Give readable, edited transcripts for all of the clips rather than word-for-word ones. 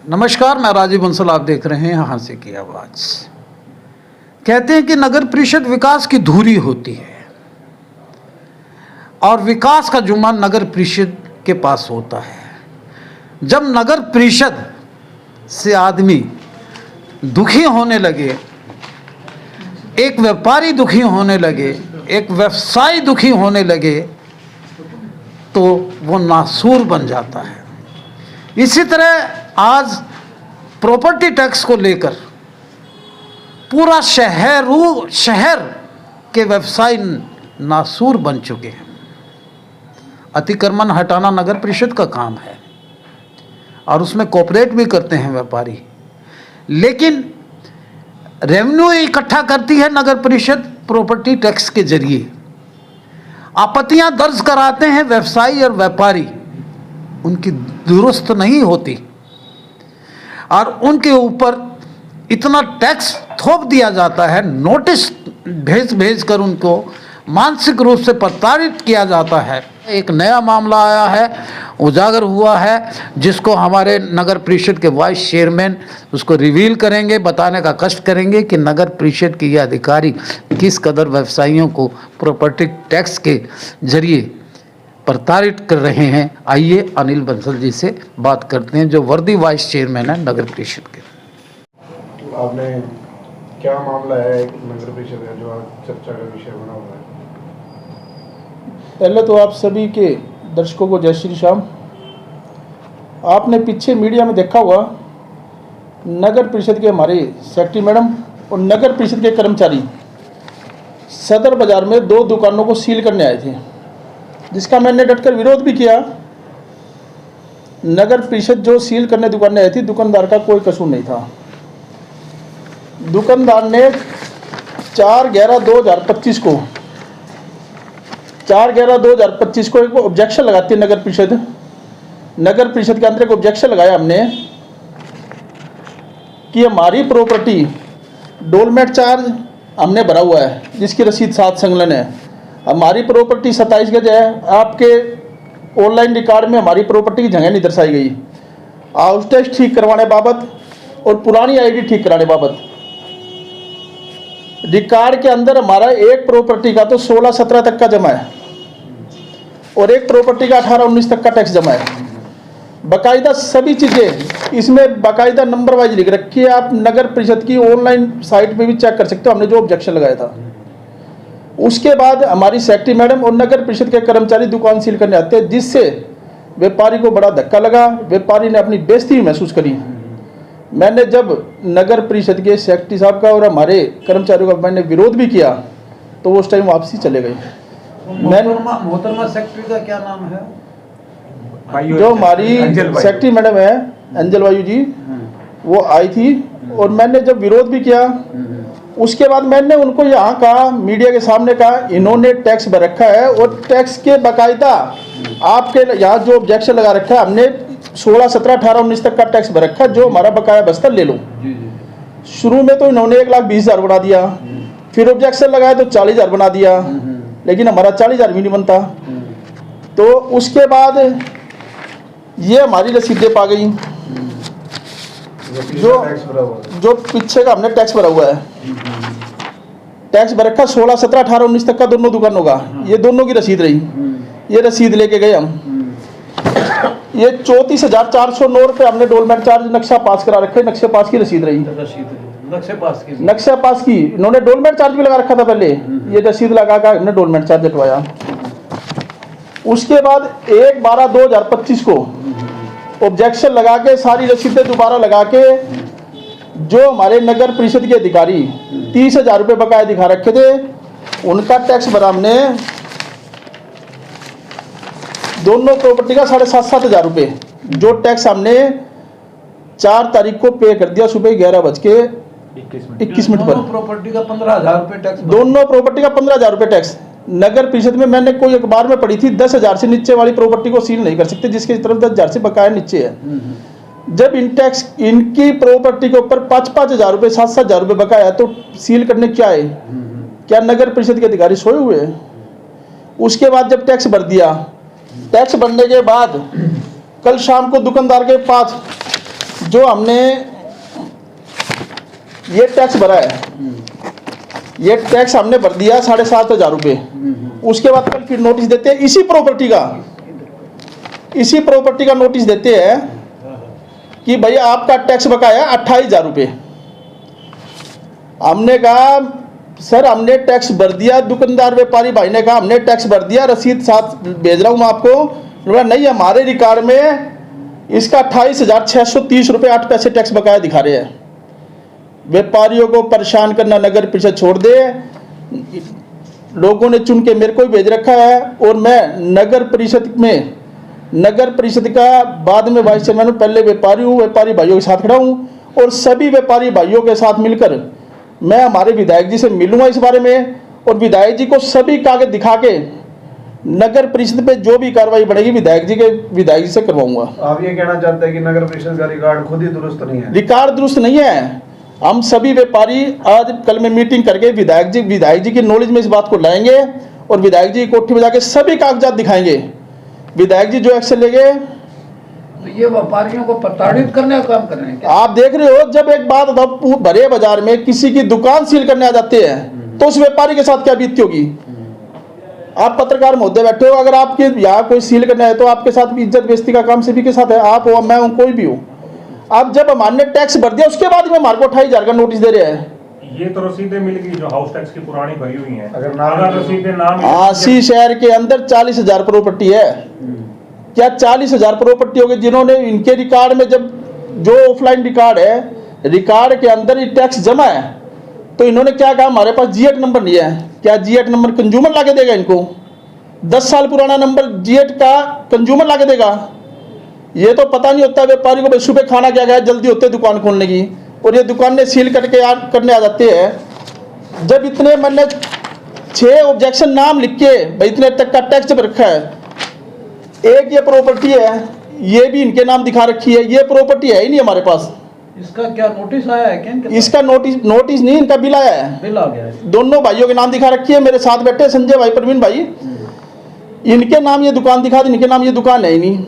नमस्कार, मैं राजीव बंसल, आप देख रहे हैं हांसी की आवाज़। कहते हैं कि नगर परिषद विकास की धुरी होती है और विकास का जुम्मा नगर परिषद के पास होता है। जब नगर परिषद से आदमी दुखी होने लगे, एक व्यापारी दुखी होने लगे, एक व्यवसायी दुखी होने लगे, तो वो नासूर बन जाता है। इसी तरह आज प्रॉपर्टी टैक्स को लेकर पूरा शहर के व्यवसायी नासूर बन चुके हैं। अतिक्रमण हटाना नगर परिषद का काम है और उसमें कोऑपरेट भी करते हैं व्यापारी, लेकिन रेवेन्यू इकट्ठा करती है नगर परिषद प्रॉपर्टी टैक्स के जरिए। आपत्तियां दर्ज कराते हैं व्यवसायी और व्यापारी, उनकी दुरुस्त नहीं होती और उनके ऊपर इतना टैक्स थोप दिया जाता है, नोटिस भेज कर उनको मानसिक रूप से प्रताड़ित किया जाता है। एक नया मामला आया है, उजागर हुआ है, जिसको हमारे नगर परिषद के वाइस चेयरमैन उसको रिवील करेंगे, बताने का कष्ट करेंगे कि नगर परिषद के ये अधिकारी किस कदर व्यवसायियों को प्रॉपर्टी टैक्स के जरिए प्रताड़ित कर रहे हैं। आइए अनिल बंसल जी से बात करते हैं, जो वर्दी वाइस चेयरमैन है नगर परिषद के। आपने क्या मामला है नगर परिषद का जो आज चर्चा का विषय बना हुआ है? पहले तो आप सभी के दर्शकों को जय श्री श्याम। आपने पीछे मीडिया में देखा होगा, नगर परिषद के हमारे सेक्रेटरी मैडम और नगर परिषद के कर्मचारी सदर बाजार में 2 दुकानों को सील करने आए थे, जिसका मैंने डटकर विरोध भी किया। नगर परिषद जो सील करने दुकानें आई थी, दुकानदार का कोई कसूर नहीं था। दुकानदार ने 4/11/2025 को 4/11/2025 को एक ऑब्जेक्शन लगाती है नगर परिषद के अंदर एक ऑब्जेक्शन लगाया हमने कि हमारी प्रॉपर्टी डोलमेट चार्ज हमने भरा हुआ है, जिसकी रसीद 7 संलग्न है। हमारी प्रॉपर्टी 27 गज है। आपके ऑनलाइन रिकॉर्ड में हमारी प्रॉपर्टी की जगह नहीं दर्शाई गई। हाउस टैक्स ठीक करवाने बाबत और पुरानी आईडी ठीक कराने बाबत रिकॉर्ड के अंदर हमारा एक प्रॉपर्टी का तो 16-17 तक का जमा है और एक प्रॉपर्टी का 18-19 तक का टैक्स जमा है। बाकायदा सभी चीज़ें इसमें बाकायदा नंबर वाइज लिख रखी है। आप नगर परिषद की ऑनलाइन साइट पे भी चेक कर सकते हो, हमने जो ऑब्जेक्शन लगाया था। उसके बाद हमारी सेक्रेटरी मैडम और नगर परिषद के कर्मचारी दुकान सील करने आते हैं, जिससे व्यापारी को बड़ा धक्का लगा। व्यापारी ने अपनी बेइज्जती महसूस करी। मैंने जब नगर परिषद के सेक्रेटरी साहब का और हमारे कर्मचारियों का मैंने विरोध भी किया, तो वो उस टाइम वापसी चले गए। मोहतरमा सेक्रेटरी का क्या नाम है? जो हमारी सेक्रेटरी मैडम है अंजल वायु जी, वो आई थी और मैंने जब विरोध भी किया, उसके बाद मैंने उनको यहाँ कहा, मीडिया के सामने कहा, इन्होंने टैक्स भर रखा है और टैक्स के बाकायदा आपके यहाँ जो ऑब्जेक्शन लगा रखा है, हमने 16, 17, 18, 19 तक का टैक्स भर रखा है, जो हमारा बकाया बस्तर ले लो। शुरू में तो इन्होंने 1,20,000 बना दिया, फिर ऑब्जेक्शन लगाया तो 40,000 बना दिया, लेकिन हमारा 40,000 भी नहीं बनता। तो उसके बाद ये हमारी रसीदें पा गई, जो पीछे का हमने टैक्स भरा हुआ है। टैक्स भर रखा 16, 17, 18, 19 तक का दोनों दुकानों का, ये दोनों की रसीद रही। ये रसीद लेके गए हम। ये 34,409 रुपये हमने डोलमेट चार्ज नक्शा पास करा रखे, नक्शे पास की रसीद रही। नक्शा पास की इन्होंने डोलमेट चार्ज भी लगा रखा था पहले, ये रसीद लगा कर हमने डोलमेट चार्ज हटवाया। उसके बाद 1/12/2025 को ऑब्जेक्शन लगा के सारी रसीदें दोबारा लगा के, जो हमारे नगर परिषद के अधिकारी 30,000 रुपये बकाया दिखा रखे थे, उनका टैक्स भरा हमने दोनों प्रॉपर्टी का 7,500 रुपये। जो टैक्स हमने 4 तारीख को पे कर दिया सुबह 11:21 पर। प्रॉपर्टी का 15,000 रुपये टैक्स, दोनों प्रॉपर्टी का 15,000 रुपये टैक्स। नगर परिषद में मैंने कोई अखबार में पढ़ी थी 10,000 से नीचे वाली प्रॉपर्टी को सील नहीं कर सकते, जिसकी तरफ 10,000 से बकाया नीचे है। जब इनकी प्रॉपर्टी के ऊपर 5,000 रुपये 7,000 रुपये बकाया, तो सील करने क्या है? क्या नगर परिषद के अधिकारी सोए हुए हैं? उसके बाद जब टैक्स भर दिया, टैक्स भरने के बाद कल शाम को दुकानदार के पास जो हमने ये टैक्स भरा है, ये टैक्स हमने भर दिया 7,500 रुपये। उसके बाद कल फिर नोटिस देते हैं इसी प्रॉपर्टी का नोटिस देते हैं कि भैया आपका टैक्स बकाया 28,000 रुपये। हमने कहा सर हमने टैक्स भर दिया, दुकानदार व्यापारी भाई ने कहा हमने टैक्स भर दिया, रसीद साथ भेज रहा हूँ मैं आपको। नहीं, हमारे रिकॉर्ड में इसका 28,630 रुपये 8 पैसे टैक्स बकाया दिखा रहे हैं। व्यापारियों को परेशान करना नगर परिषद छोड़ दे। लोगों ने चुन के मेरे को ही भेज रखा है और मैं नगर परिषद का बाद में वाइस चेयरमैन हूँ, पहले व्यापारी हूँ, व्यापारी भाइयों के साथ खड़ा हूँ और सभी व्यापारी भाइयों के साथ मिलकर मैं हमारे विधायक जी से मिलूंगा इस बारे में और विधायक जी को सभी कागज दिखा के नगर परिषद पे जो भी कार्रवाई बढ़ेगी विधायक जी से करवाऊंगा। आप ये कहना चाहते हैं कि नगर परिषद का रिकॉर्ड खुद ही दुरुस्त नहीं है? रिकॉर्ड दुरुस्त नहीं है। हम सभी व्यापारी आज कल में मीटिंग करके विधायक जी की नॉलेज में इस बात को लाएंगे और विधायक जी की कोठी में जाके सभी कागजात दिखाएंगे। विधायक जी जो एक्शन लेंगे। तो ये व्यापारियों को प्रताड़ित करने का काम कर रहे हैं क्या? आप देख रहे हो, जब एक बात भरे बाजार में किसी की दुकान सील करने आ जाते हैं तो उस व्यापारी के साथ क्या बीतती होगी? आप पत्रकार महोदय बैठे हो, अगर आपके यहाँ कोई सील करना है तो आपके साथ भी इज्जत बेइज्जती का काम सभी के साथ है। आप हो, मैं हूँ, कोई भी हो। आप जब हमारे टैक्स भर दिया उसके बाद में हमारे को 28,000 का नोटिस दे रहे हैं। ये तो रसीदें मिल गई जो हाउस टैक्स की पुरानी भरी हुई हैं। अगर रसीदें नाम आसी शहर के अंदर 40,000 प्रॉपर्टी है। क्या 40,000 प्रॉपर्टी होगी जिन्होंने इनके रिकॉर्ड में जब जो ऑफलाइन रिकॉर्ड है, रिकॉर्ड के अंदर ये टैक्स जमा है तो इन्होंने क्या कहा हमारे पास जीएट नंबर नहीं है। क्या जीएट नंबर कंज्यूमर लाके देगा इनको? 10 साल पुराना नंबर जीएट का कंज्यूमर लाके देगा? ये तो पता नहीं होता व्यापारी को सुबह खाना क्या गया, जल्दी होते दुकान खोलने की और ये दुकानें सील करने आ जाते हैं। जब इतने मैंने 6 ऑब्जेक्शन नाम लिख के भाई इतने तक का टैक्स जब रखा है, एक ये प्रॉपर्टी है ये भी इनके नाम दिखा रखी है, ये प्रॉपर्टी है ही नहीं हमारे पास। इसका क्या नोटिस आया है क्या? इसका नोटिस नहीं, इनका बिल आया है। बिल आ गया है। दोनों भाइयों के नाम दिखा रखी है। मेरे साथ बैठे संजय भाई, प्रवीण भाई, इनके नाम ये दुकान दिखा दी, इनके नाम ये दुकान है ही नहीं।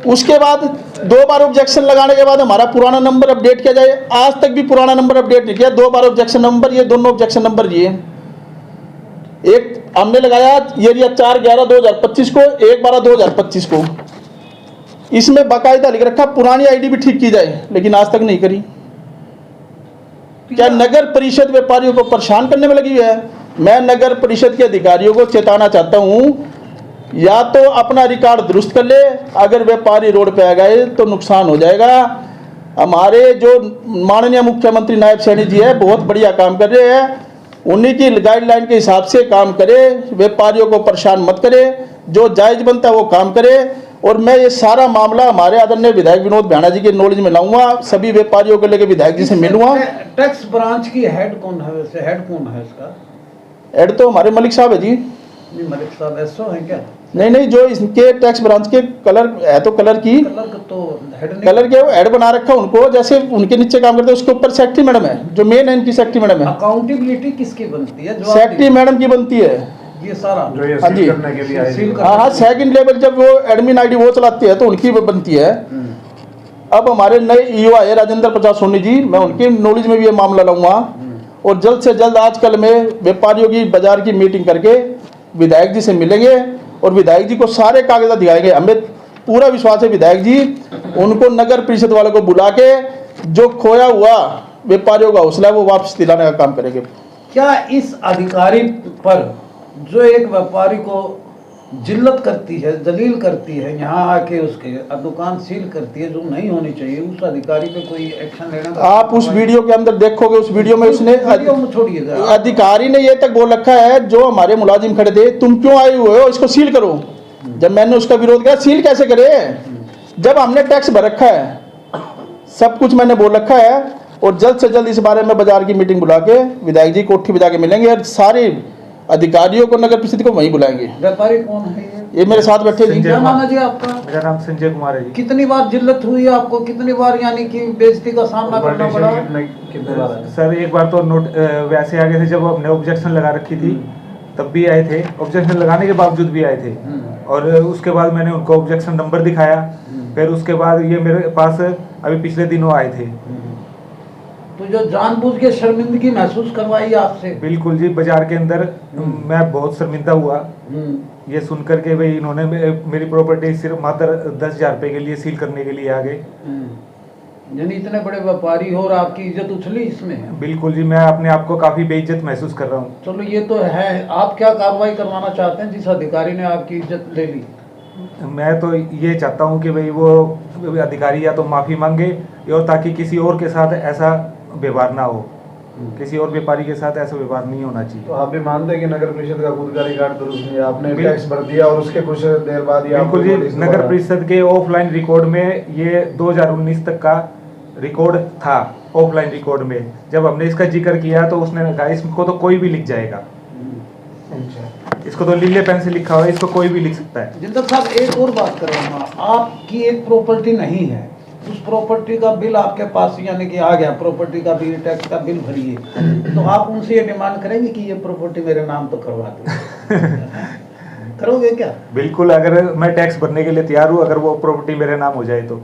उसके बाद 2 बार ऑब्जेक्शन लगाने के बाद हमारा पुराना नंबर अपडेट किया जाए, आज तक भी पुराना नंबर अपडेट नहीं किया। 2 बार ऑब्जेक्शन नंबर, ये दोनों ऑब्जेक्शन नंबर ये एक हमने लगाया ये 4/11/2025 को, 1/12/2025 को। इसमें बाकायदा लिख रखा पुरानी आईडी भी ठीक की जाए, लेकिन आज तक नहीं करी। क्या नगर परिषद व्यापारियों को परेशान करने में लगी है? मैं नगर परिषद के अधिकारियों को चेताना चाहता हूं, या तो अपना रिकॉर्ड दुरुस्त कर ले, अगर व्यापारी रोड पे आ गए तो नुकसान हो जाएगा। हमारे जो माननीय मुख्यमंत्री नायब सैनी जी है बहुत बढ़िया काम कर रहे हैं, उन्हीं की गाइडलाइन के हिसाब से काम करे, व्यापारियों को परेशान मत करे, जो जायज बनता है वो काम करे। और मैं ये सारा मामला हमारे आदरणीय विधायक विनोद भ्याणा जी के नॉलेज में लाऊंगा, सभी व्यापारियों को लेकर विधायक जी से मिलूंगा। टैक्स ब्रांच की हेड कौन है वैसे? हेड कौन है इसका? हेड तो हमारे मलिक साहब है जी। नहीं, मलिक साहब एसओ हैं क्या? नहीं, जो इसके टैक्स ब्रांच के कलर है तो कलर की तो हेड नहीं, कलर के हेड बना रखा उनको, जैसे उनके नीचे काम करते हैं उसके ऊपर सेक्रेटरी मैडम है, जो मेन है इनकी सेक्रेटरी मैडम है। अकाउंटेबिलिटी किसकी बनती है? सेक्रेटरी मैडम की बनती है ये सारा जो ये हाँ जी। सील करने के लिए आए। हाँ, सेकंड लेवल जब वो एडमिन आईडी वो चलाती है तो उनकी बनती है। अब हमारे नए ईओ आए राजेंद्र प्रसाद सोनी जी, मैं उनकी नॉलेज में भी ये मामला लाऊंगा और जल्द से जल्द आजकल में व्यापारियों की बाजार की मीटिंग करके विधायक जी से मिलेंगे और विधायक जी को सारे कागजात दिखाएंगे। हमें पूरा विश्वास है विधायक जी उनको नगर परिषद वालों को बुला के जो खोया हुआ व्यापारियों का हौसला है वो वापस दिलाने का काम करेंगे। क्या इस अधिकारी पर जो एक व्यापारी को जिल्लत करती है, जलील करती है, यहाँ आके उसके दुकान सील करती है जो नहीं होनी चाहिए, उस अधिकारी पे कोई एक्शन लेना? आप उस वीडियो के अंदर देखोगे, उस वीडियो में उसने छोड़िएगा, अधिकारी ने ये तक बोल रखा है जो हमारे मुलाजिम खड़े थे, तुम क्यों आए हुए हो, इसको सील करो। जब मैंने उसका विरोध किया, सील कैसे करे जब हमने टैक्स भर रखा है, सब कुछ मैंने बोल रखा है। और जल्द से जल्द इस बारे में बाजार की मीटिंग बुला के विधायक जी कोठी बजा के मिलेंगे और सारे अधिकारियों को नगर परिषद को वहीं बुलाएंगे। व्यापारी कौन है ये मेरे साथ बैठे जी। क्या नाम है जी आपका? मेरा नाम संजय कुमार है जी। कितनी बार जिल्लत हुई है आपको? कितनी बार यानी कि बेइज्जती का सामना करना पड़ा? कितने बार है? सर एक बार तो वैसे आगे थे जब हमने ऑब्जेक्शन लगा रखी थी तब भी आए थे, ऑब्जेक्शन लगाने के बावजूद भी आए थे और उसके बाद मैंने उनको ऑब्जेक्शन नंबर दिखाया। फिर उसके बाद ये मेरे पास अभी पिछले दिनों आए थे। तो जो जानबूझ के शर्मिंदगी महसूस करवाई आपसे? बिल्कुल जी, बाजार के अंदर मैं बहुत शर्मिंदा हुआ ये सुन करके भाई इन्होंने मेरी प्रॉपर्टी सिर्फ मात्र 10,000 रुपये के लिए सील करने के लिए आ गए। यानी इतने बड़े व्यापारी हो और आपकी इज्जत उछली इसमें? बिल्कुल जी, मैं अपने आप को काफ़ी बेइज्जत महसूस कर रहा हूँ। चलो ये तो है, आप क्या कार्रवाई करवाना चाहते हैं जिस अधिकारी ने आपकी इज्जत ले ली? मैं तो ये चाहता हूँ कि भाई वो अधिकारी या तो माफ़ी मांगे और ताकि किसी और के साथ ऐसा व्यवहार ना हो, किसी और व्यापारी के साथ ऐसा व्यवहार नहीं होना चाहिए। तो आप भी मानते हैं कि नगर परिषद का खुद का रिकॉर्ड दुरुस्त नहीं है, आपने टैक्स भर दिया और उसके कुछ देर बाद ही बिल्कुल जी, नगर परिषद के ऑफलाइन रिकॉर्ड में ये 2019 तक का रिकॉर्ड था। ऑफलाइन रिकॉर्ड में जब हमने इसका जिक्र किया तो उसने कहा इसको तो कोई भी लिख जाएगा, इसको तो लीले पेन से लिखा हुआ है, इसको कोई भी लिख सकता है। जिंदर साहब एक और बात करूँगा, आपकी एक प्रॉपर्टी नहीं है, उस प्रॉपर्टी का बिल आपके पास यानी कि आ गया, प्रॉपर्टी का बिल, टैक्स का बिल भरिए, तो आप उनसे ये डिमांड करेंगे कि ये प्रॉपर्टी मेरे नाम तो करवा दो? करोगे क्या? बिल्कुल, अगर मैं टैक्स भरने के लिए तैयार हूँ अगर वो प्रॉपर्टी मेरे नाम हो जाए तो।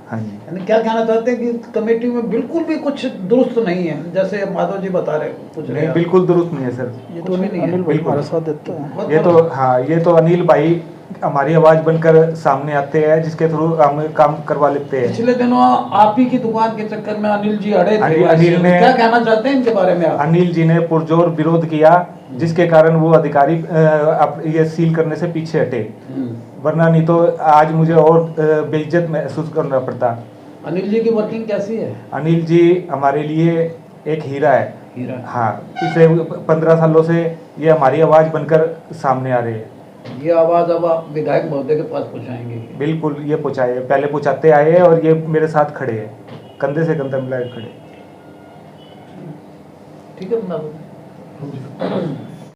हाँ जी। यानी क्या कहना चाहते हैं कि कमेटी में बिल्कुल भी कुछ दुरुस्त नहीं है, जैसे माधव जी बता रहे कुछ नहीं, बिल्कुल दुरुस्त नहीं है सर। ये तो अनिल भाई हमारा साथ देता है। ये तो हाँ, ये तो अनिल भाई हमारी आवाज बनकर सामने आते हैं जिसके थ्रू हम काम करवा लेते हैं। पिछले दिनों आप ही की दुकान के चक्कर में अनिल जी अड़े थे, अनिल ने क्या कहना चाहते हैं इनके बारे में आप? अनिल जी ने पुरजोर विरोध किया जिसके कारण वो अधिकारी ये सील करने से पीछे हटे, वरना नहीं तो आज मुझे और बेइज्जत महसूस करना पड़ता। अनिल जी की वर्किंग कैसी है? अनिल जी हमारे लिए एक हीरा है। हीरा? हाँ, पिछले 15 सालों से ये हमारी आवाज़ बनकर सामने आ रहे हैं। ये आवाज़ अब आप विधायक महोदय के पास पहुँचाएंगे? बिल्कुल, ये पहुँचाए, पहले पहुँचाते आए हैं और ये मेरे साथ खड़े हैं, कंधे से कंधा मिलाकर खड़े। ठीक है।